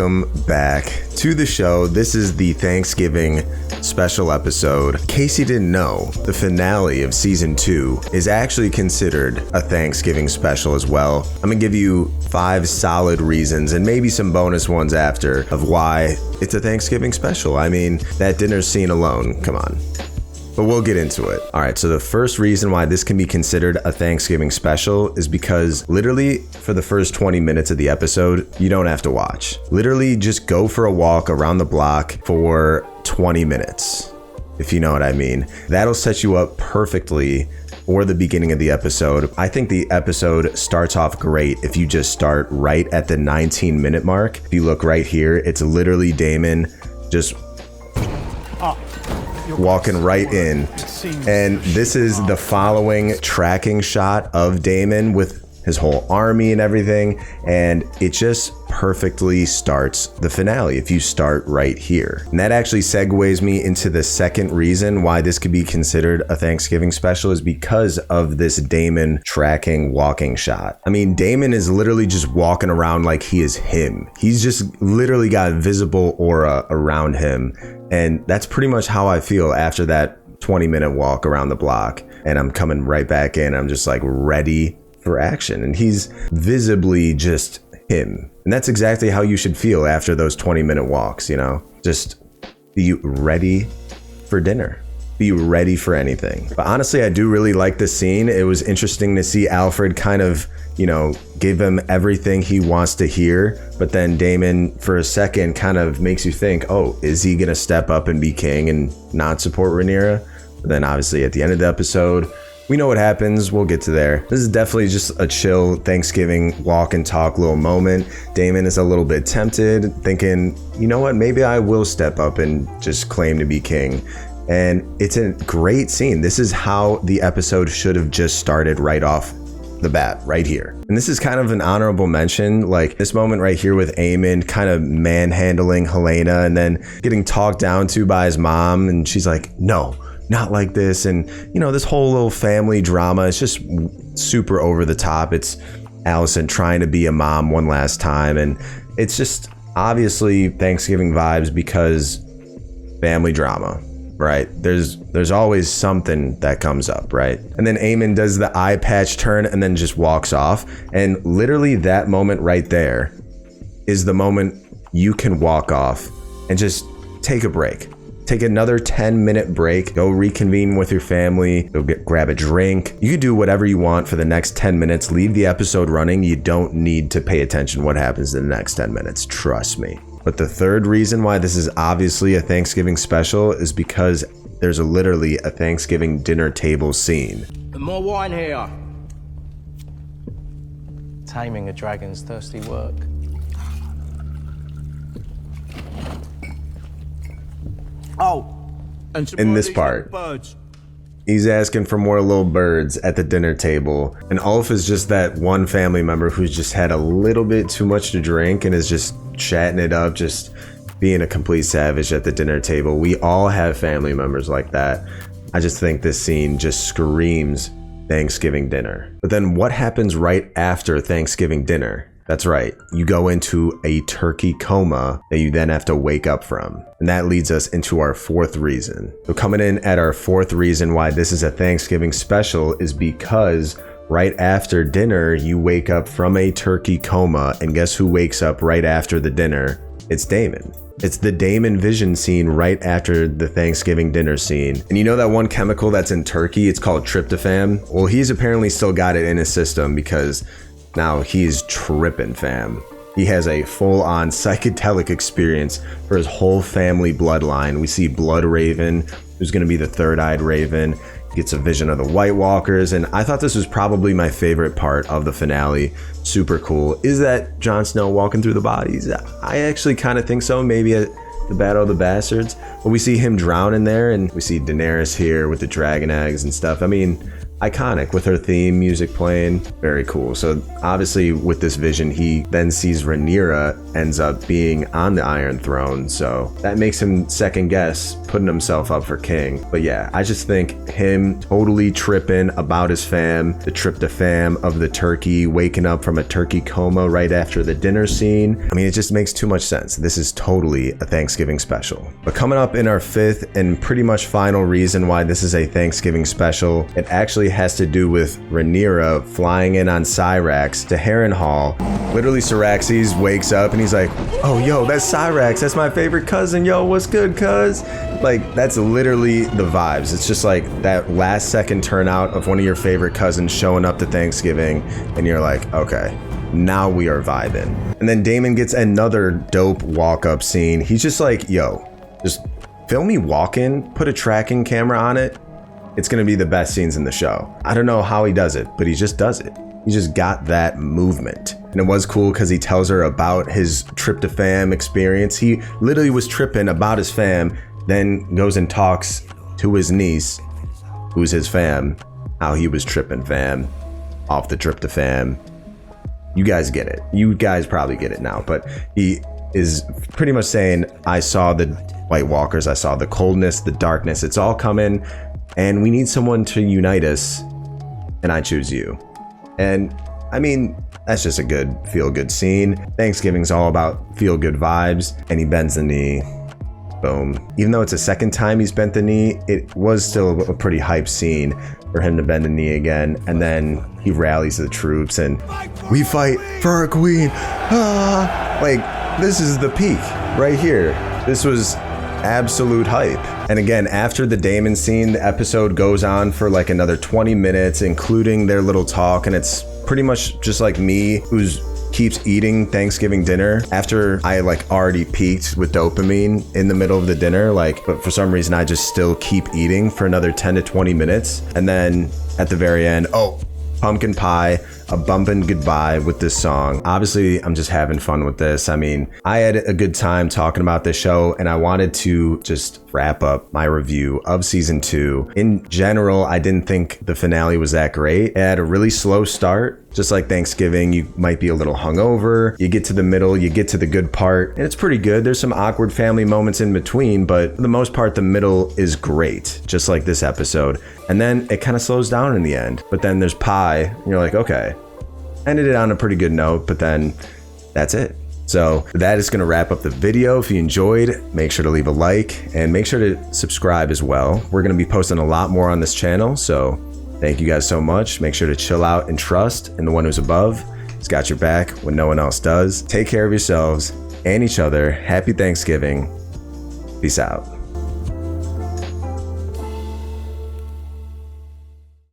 welcome back to the show. This is the Thanksgiving special episode. In case you didn't know, the finale of season 2 is actually considered a Thanksgiving special as well. I'm gonna give you 5 solid reasons and maybe some bonus ones after of why it's a Thanksgiving special. I mean, that dinner scene alone, come on. But we'll get into it. All right, so the first reason why this can be considered a Thanksgiving special is because literally for the first 20 minutes of the episode, you don't have to watch. Literally just go for a walk around the block for 20 minutes, if you know what I mean. That'll set you up perfectly for the beginning of the episode. I think the episode starts off great if you just start right at the 19-minute mark. If you look right here, it's literally Damon just walking right in, and this is the following tracking shot of Damon with his whole army and everything, and it just perfectly starts the finale if you start right here. And that actually segues me into the second reason why this could be considered a Thanksgiving special, is because of this Damon tracking walking shot. I mean, Damon is literally just walking around like he is him. He's just literally got a visible aura around him, and that's pretty much how I feel after that 20-minute walk around the block. And I'm coming right back in. I'm just like ready for action, and he's visibly just him. And that's exactly how you should feel after those 20-minute walks, you know? Just be ready for dinner. Be ready for anything. But honestly, I do really like this scene. It was interesting to see Alfred kind of, you know, give him everything he wants to hear, but then Damon for a second kind of makes you think, oh, is he gonna step up and be king and not support Rhaenyra? But then obviously at the end of the episode, we know what happens. We'll get to there. This is definitely just a chill Thanksgiving walk and talk little moment. Damon is a little bit tempted, thinking, you know what, maybe I will step up and just claim to be king. And it's a great scene. This is how the episode should have just started right off the bat, right here. And this is kind of an honorable mention, like this moment right here with Aemon kind of manhandling Helena and then getting talked down to by his mom, and she's like, no, not like this. And you know, this whole little family drama, it's just super over the top. It's Alicent trying to be a mom one last time, and it's just obviously Thanksgiving vibes because family drama, right? There's always something that comes up, right? And then Aemon does the eye patch turn and then just walks off, and literally that moment right there is the moment you can walk off and just take a break. Take another 10-minute break, go reconvene with your family, go grab a drink. You can do whatever you want for the next 10 minutes, leave the episode running. You don't need to pay attention what happens in the next 10 minutes, trust me. But the third reason why this is obviously a Thanksgiving special is because there's literally a Thanksgiving dinner table scene. More wine here. Taming a dragon's thirsty work. Oh, and some in this part, birds. He's asking for more little birds at the dinner table, and Ulf is just that one family member who's just had a little bit too much to drink and is just chatting it up, just being a complete savage at the dinner table. We all have family members like that. I just think this scene just screams Thanksgiving dinner. But then what happens right after Thanksgiving dinner? That's right, you go into a turkey coma that you then have to wake up from. And that leads us into our fourth reason. So coming in at our fourth reason why this is a Thanksgiving special is because right after dinner, you wake up from a turkey coma, and guess who wakes up right after the dinner? It's Damon. It's the Damon vision scene right after the Thanksgiving dinner scene. And you know that one chemical that's in turkey? It's called tryptophan. Well, he's apparently still got it in his system because now he's tripping, fam. He has a full-on psychedelic experience for his whole family bloodline. We see Blood Raven, who's going to be the third-eyed Raven. He gets a vision of the White Walkers, and I thought this was probably my favorite part of the finale. Super cool. Is that Jon Snow walking through the bodies? I actually kind of think so, maybe at the Battle of the Bastards. But we see him drown in there, and we see Daenerys here with the dragon eggs and stuff. I mean, iconic with her theme music playing. Very cool. So obviously with this vision, he then sees Rhaenyra ends up being on the Iron Throne. So that makes him second guess putting himself up for king. But yeah, I just think him totally tripping about his fam, the tryptophan of the turkey, waking up from a turkey coma right after the dinner scene. I mean, it just makes too much sense. This is totally a Thanksgiving special. But coming up in our fifth and pretty much final reason why this is a Thanksgiving special, it actually has to do with Rhaenyra flying in on Syrax to Harrenhal. Literally, Syraxes wakes up and he's like, oh, yo, that's Syrax. That's my favorite cousin. Yo, what's good, cuz? Like, that's literally the vibes. It's just like that last second turnout of one of your favorite cousins showing up to Thanksgiving, and you're like, okay, now we are vibing. And then Daemon gets another dope walk-up scene. He's just like, yo, just film me walking, put a tracking camera on it. It's gonna be the best scenes in the show. I don't know how he does it, but he just does it. He just got that movement. And it was cool because he tells her about his tryptophan experience. He literally was tripping about his fam, then goes and talks to his niece, who's his fam, how he was tripping fam off the tryptophan. You guys get it. You guys probably get it now, but he is pretty much saying, I saw the White Walkers, I saw the coldness, the darkness, it's all coming, and we need someone to unite us, and I choose you. And I mean, that's just a good feel-good scene. Thanksgiving's all about feel-good vibes, and he bends the knee. Boom. Even though it's the second time he's bent the knee, it was still a pretty hype scene for him to bend the knee again. And then he rallies the troops and we fight for our queen. Ah! Like, this is the peak right here. This was absolute hype. And again, after the Daemon scene, the episode goes on for like another 20 minutes, including their little talk. And it's pretty much just like me, who's keeps eating Thanksgiving dinner after I like already peaked with dopamine in the middle of the dinner, like, but for some reason I just still keep eating for another 10 to 20 minutes. And then at the very end, oh, pumpkin pie, a bumpin' goodbye with this song. Obviously, I'm just having fun with this. I mean, I had a good time talking about this show, and I wanted to just wrap up my review of season 2. In general, I didn't think the finale was that great. It had a really slow start. Just like Thanksgiving, you might be a little hungover. You get to the middle, you get to the good part, and it's pretty good. There's some awkward family moments in between, but for the most part, the middle is great, just like this episode. And then it kind of slows down in the end. But then there's pie, and you're like, okay. Ended it on a pretty good note, but then that's it. So that is going to wrap up the video. If you enjoyed, make sure to leave a like and make sure to subscribe as well. We're going to be posting a lot more on this channel, so thank you guys so much. Make sure to chill out and trust in the one who's above. He's got your back when no one else does. Take care of yourselves and each other. Happy Thanksgiving. Peace out.